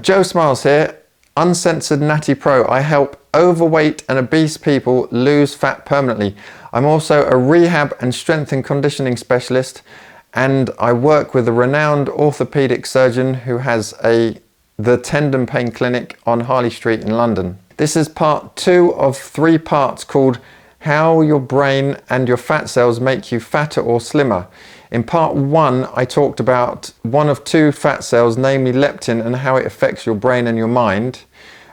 Joe Smiles here, Uncensored Natty Pro. I help overweight and obese people lose fat permanently. I'm also a rehab and strength and conditioning specialist, and I work with a renowned orthopedic surgeon who has the Tendon Pain Clinic on Harley Street in London. This is part 2 of 3 parts called How Your Brain and Your Fat Cells Make You Fatter or Slimmer. In part 1, I talked about one of 2 fat cells, namely leptin, and how it affects your brain and your mind.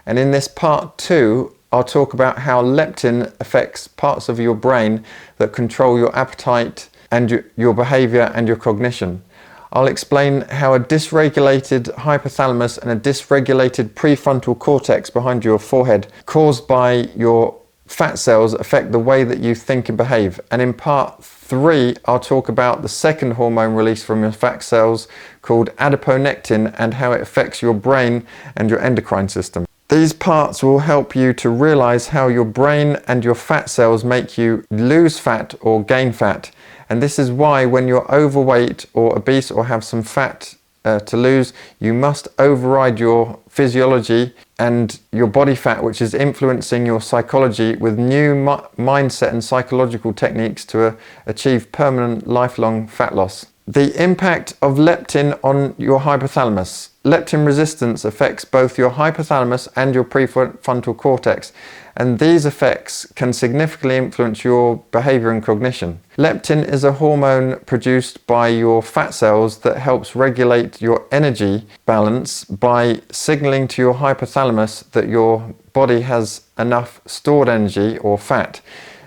And in this part 2, I'll talk about how leptin affects parts of your brain that control your appetite and your behaviour and your cognition. I'll explain how a dysregulated hypothalamus and a dysregulated prefrontal cortex behind your forehead caused by your fat cells affect the way that you think and behave. And in part 3, I'll talk about the second hormone released from your fat cells called adiponectin and how it affects your brain and your endocrine system. These parts will help you to realize how your brain and your fat cells make you lose fat or gain fat. And this is why when you're overweight or obese or have some fat to lose, you must override your physiology and your body fat, which is influencing your psychology, with new mindset and psychological techniques to achieve permanent lifelong fat loss. The impact of leptin on your hypothalamus. Leptin resistance affects both your hypothalamus and your prefrontal cortex, and these effects can significantly influence your behavior and cognition. Leptin is a hormone produced by your fat cells that helps regulate your energy balance by signaling to your hypothalamus that your body has enough stored energy or fat.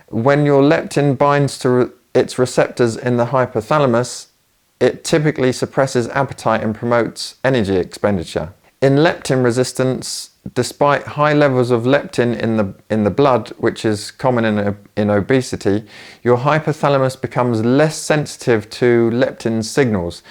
When your leptin binds to its receptors in the hypothalamus, it typically suppresses appetite and promotes energy expenditure. In leptin resistance, despite high levels of leptin in the blood, which is common in obesity, your hypothalamus becomes less sensitive to leptin signals.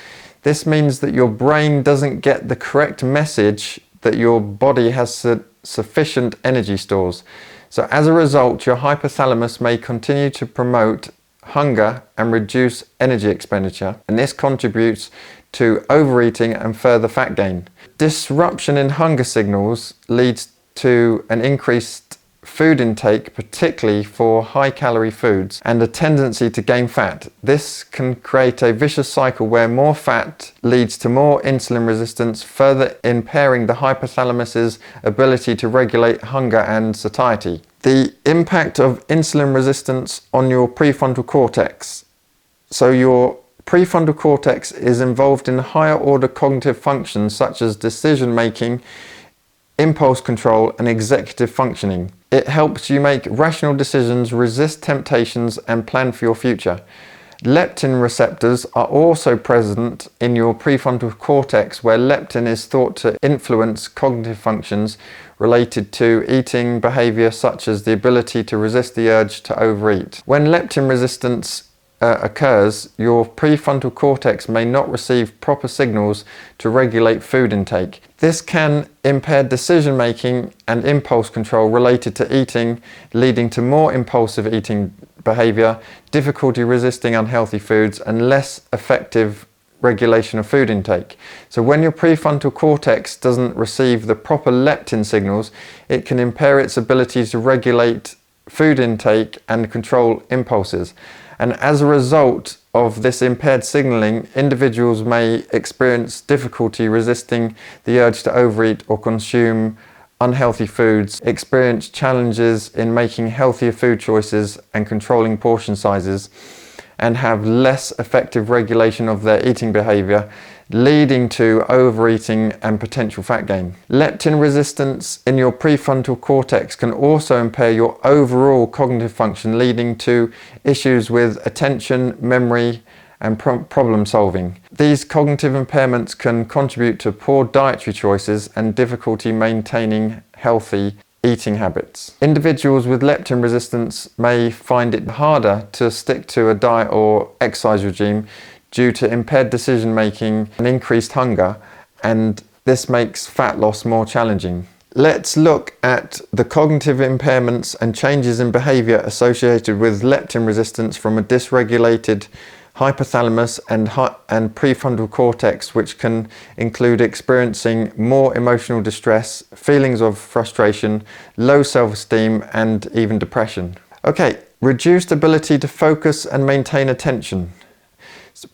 This means that your brain doesn't get the correct message that your body has sufficient energy stores. So as a result, your hypothalamus may continue to promote hunger and reduce energy expenditure, and this contributes to overeating and further fat gain. Disruption in hunger signals leads to an increased food intake, particularly for high-calorie foods, and a tendency to gain fat. This can create a vicious cycle where more fat leads to more insulin resistance, further impairing the hypothalamus's ability to regulate hunger and satiety. The impact of insulin resistance on your prefrontal cortex. So your prefrontal cortex is involved in higher order cognitive functions such as decision making, impulse control, and executive functioning. It helps you make rational decisions, resist temptations, and plan for your future. Leptin receptors are also present in your prefrontal cortex, where leptin is thought to influence cognitive functions related to eating behavior, such as the ability to resist the urge to overeat. When leptin resistance occurs, your prefrontal cortex may not receive proper signals to regulate food intake. This can impair decision making and impulse control related to eating, leading to more impulsive eating behavior, difficulty resisting unhealthy foods, and less effective regulation of food intake. So when your prefrontal cortex doesn't receive the proper leptin signals, it can impair its ability to regulate food intake and control impulses. And as a result of this impaired signaling, individuals may experience difficulty resisting the urge to overeat or consume unhealthy foods, experience challenges in making healthier food choices and controlling portion sizes, and have less effective regulation of their eating behavior, leading to overeating and potential fat gain. Leptin resistance in your prefrontal cortex can also impair your overall cognitive function, leading to issues with attention, memory, and problem solving. These cognitive impairments can contribute to poor dietary choices and difficulty maintaining healthy eating habits. Individuals with leptin resistance may find it harder to stick to a diet or exercise regime due to impaired decision making and increased hunger, and this makes fat loss more challenging. Let's look at the cognitive impairments and changes in behavior associated with leptin resistance from a dysregulated hypothalamus and prefrontal cortex, which can include experiencing more emotional distress, feelings of frustration, low self-esteem, and even depression. Okay, reduced ability to focus and maintain attention.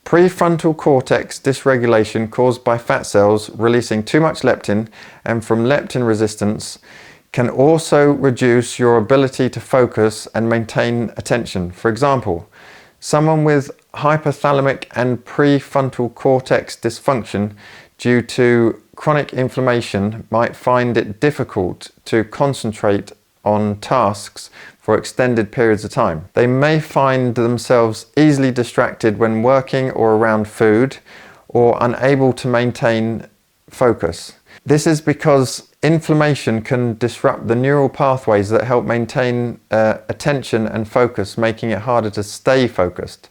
Prefrontal cortex dysregulation caused by fat cells releasing too much leptin and from leptin resistance can also reduce your ability to focus and maintain attention. For example, someone with hypothalamic and prefrontal cortex dysfunction due to chronic inflammation might find it difficult to concentrate on tasks for extended periods of time. They may find themselves easily distracted when working or around food, or unable to maintain focus. This is because inflammation can disrupt the neural pathways that help maintain attention and focus, making it harder to stay focused.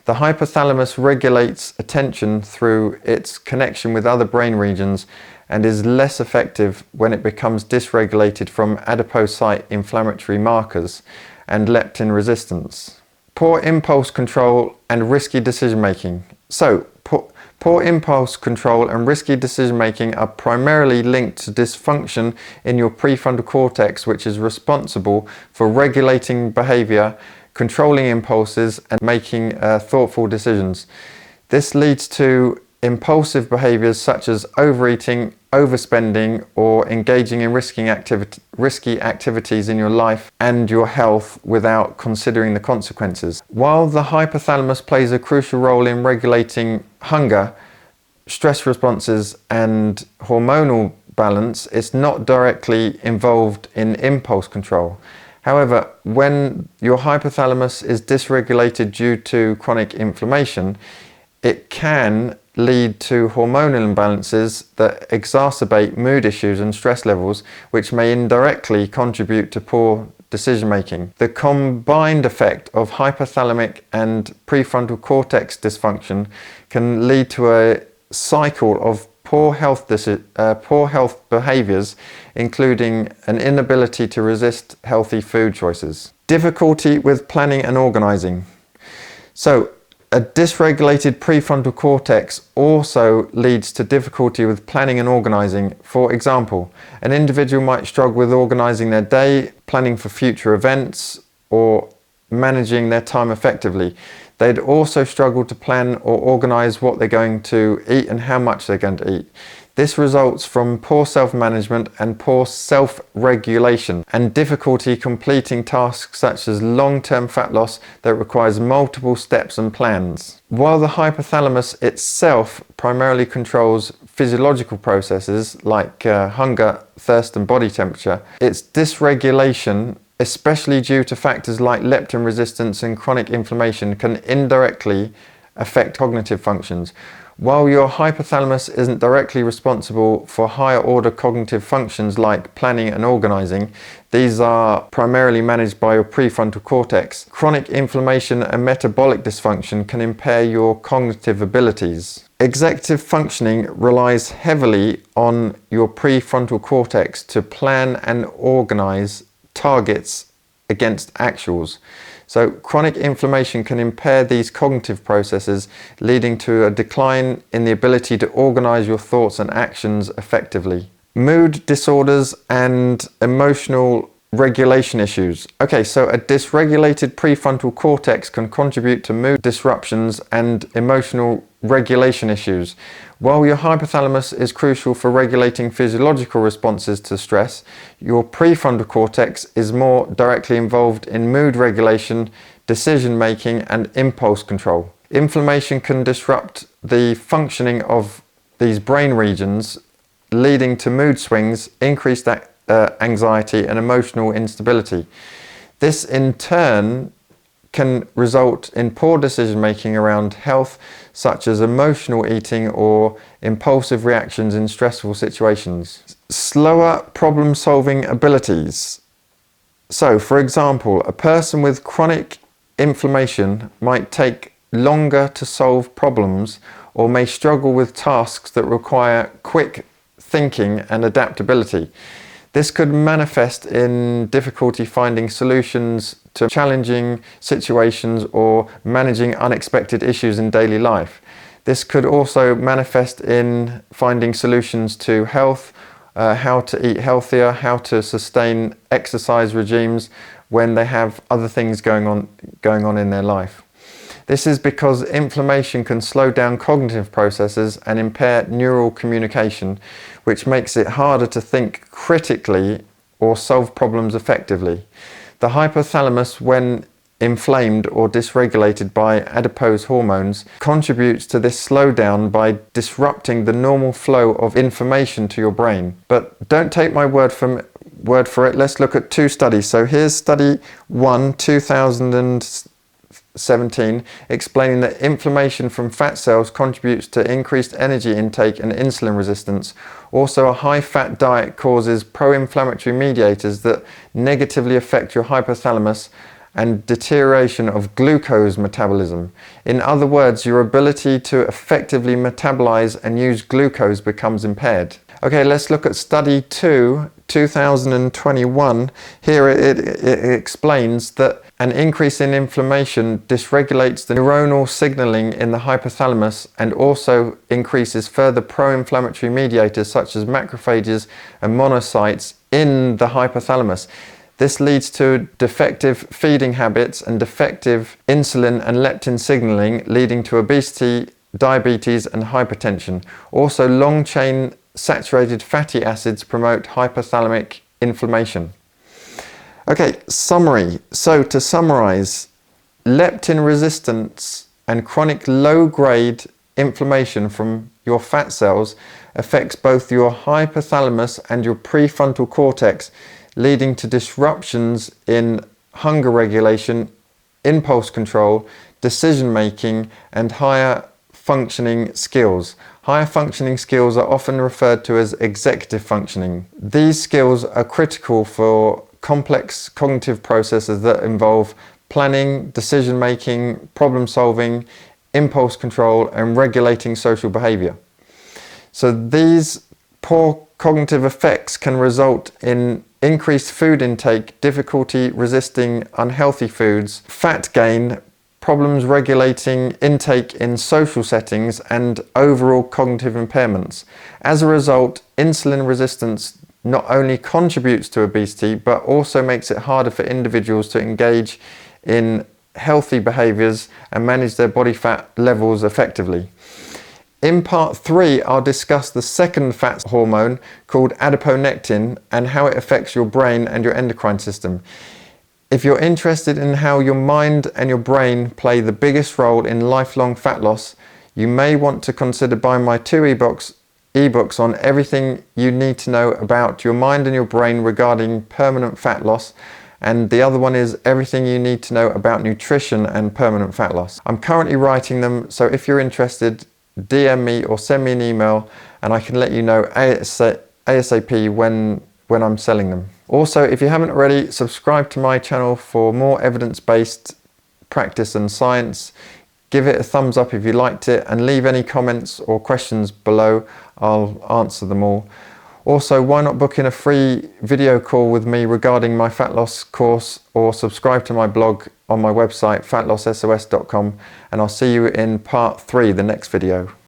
The hypothalamus regulates attention through its connection with other brain regions and is less effective when it becomes dysregulated from adipocyte inflammatory markers and leptin resistance. Poor impulse control and risky decision making. So, poor impulse control and risky decision making are primarily linked to dysfunction in your prefrontal cortex, which is responsible for regulating behaviour, controlling impulses, and making thoughtful decisions. This leads to impulsive behaviours such as overeating, overspending, or engaging in risky activities in your life and your health without considering the consequences. While the hypothalamus plays a crucial role in regulating hunger, stress responses, and hormonal balance, it's not directly involved in impulse control. However, when your hypothalamus is dysregulated due to chronic inflammation, it can lead to hormonal imbalances that exacerbate mood issues and stress levels, which may indirectly contribute to poor decision making. The combined effect of hypothalamic and prefrontal cortex dysfunction can lead to a cycle of poor health behaviours, including an inability to resist healthy food choices. Difficulty with planning and organising. So, a dysregulated prefrontal cortex also leads to difficulty with planning and organising. For example, an individual might struggle with organising their day, planning for future events, or managing their time effectively. They'd also struggle to plan or organise what they're going to eat and how much they're going to eat. This results from poor self-management and poor self-regulation and difficulty completing tasks such as long-term fat loss that requires multiple steps and plans. While the hypothalamus itself primarily controls physiological processes like hunger, thirst, and body temperature, its dysregulation, especially due to factors like leptin resistance and chronic inflammation, can indirectly affect cognitive functions. While your hypothalamus isn't directly responsible for higher order cognitive functions like planning and organising, these are primarily managed by your prefrontal cortex. Chronic inflammation and metabolic dysfunction can impair your cognitive abilities. Executive functioning relies heavily on your prefrontal cortex to plan and organise targets against actuals. So chronic inflammation can impair these cognitive processes, leading to a decline in the ability to organize your thoughts and actions effectively. Mood disorders and emotional regulation issues. Okay, so a dysregulated prefrontal cortex can contribute to mood disruptions and emotional regulation issues. While your hypothalamus is crucial for regulating physiological responses to stress, your prefrontal cortex is more directly involved in mood regulation, decision making, and impulse control. Inflammation can disrupt the functioning of these brain regions, leading to mood swings, increased anxiety, and emotional instability. This in turn can result in poor decision making around health, such as emotional eating or impulsive reactions in stressful situations. Slower problem solving abilities. So, for example, a person with chronic inflammation might take longer to solve problems or may struggle with tasks that require quick thinking and adaptability. This could manifest in difficulty finding solutions to challenging situations or managing unexpected issues in daily life. This could also manifest in finding solutions to health, how to eat healthier, how to sustain exercise regimes when they have other things going on in their life. This is because inflammation can slow down cognitive processes and impair neural communication, which makes it harder to think critically or solve problems effectively. The hypothalamus, when inflamed or dysregulated by adipose hormones, contributes to this slowdown by disrupting the normal flow of information to your brain. But don't take my word for it. Let's look at two studies. So here's study 1, 2017, explaining that inflammation from fat cells contributes to increased energy intake and insulin resistance. Also, a high-fat diet causes pro-inflammatory mediators that negatively affect your hypothalamus and deterioration of glucose metabolism. In other words, your ability to effectively metabolize and use glucose becomes impaired. Okay, let's look at study 2, 2021. Here it explains that an increase in inflammation dysregulates the neuronal signaling in the hypothalamus and also increases further pro-inflammatory mediators such as macrophages and monocytes in the hypothalamus. This leads to defective feeding habits and defective insulin and leptin signaling, leading to obesity, diabetes and hypertension. Also, long-chain saturated fatty acids promote hypothalamic inflammation. Okay, summary. So to summarize, leptin resistance and chronic low-grade inflammation from your fat cells affects both your hypothalamus and your prefrontal cortex, leading to disruptions in hunger regulation, impulse control, decision making, and higher functioning skills. Higher functioning skills are often referred to as executive functioning. These skills are critical for complex cognitive processes that involve planning, decision making, problem solving, impulse control, and regulating social behavior. So these poor cognitive effects can result in increased food intake, difficulty resisting unhealthy foods, fat gain, problems regulating intake in social settings, and overall cognitive impairments. As a result, insulin resistance not only contributes to obesity, but also makes it harder for individuals to engage in healthy behaviors and manage their body fat levels effectively. In part 3, I'll discuss the second fat hormone called adiponectin and how it affects your brain and your endocrine system. If you're interested in how your mind and your brain play the biggest role in lifelong fat loss, you may want to consider buying my 2 ebooks on everything you need to know about your mind and your brain regarding permanent fat loss, and the other one is everything you need to know about nutrition and permanent fat loss. I'm currently writing them, so if you're interested, DM me or send me an email and I can let you know ASAP when I'm selling them. Also, if you haven't already, subscribe to my channel for more evidence-based practice and science. Give it a thumbs up if you liked it and leave any comments or questions below. I'll answer them all. Also, why not book in a free video call with me regarding my fat loss course, or subscribe to my blog on my website fatlossos.com, and I'll see you in part 3, the next video.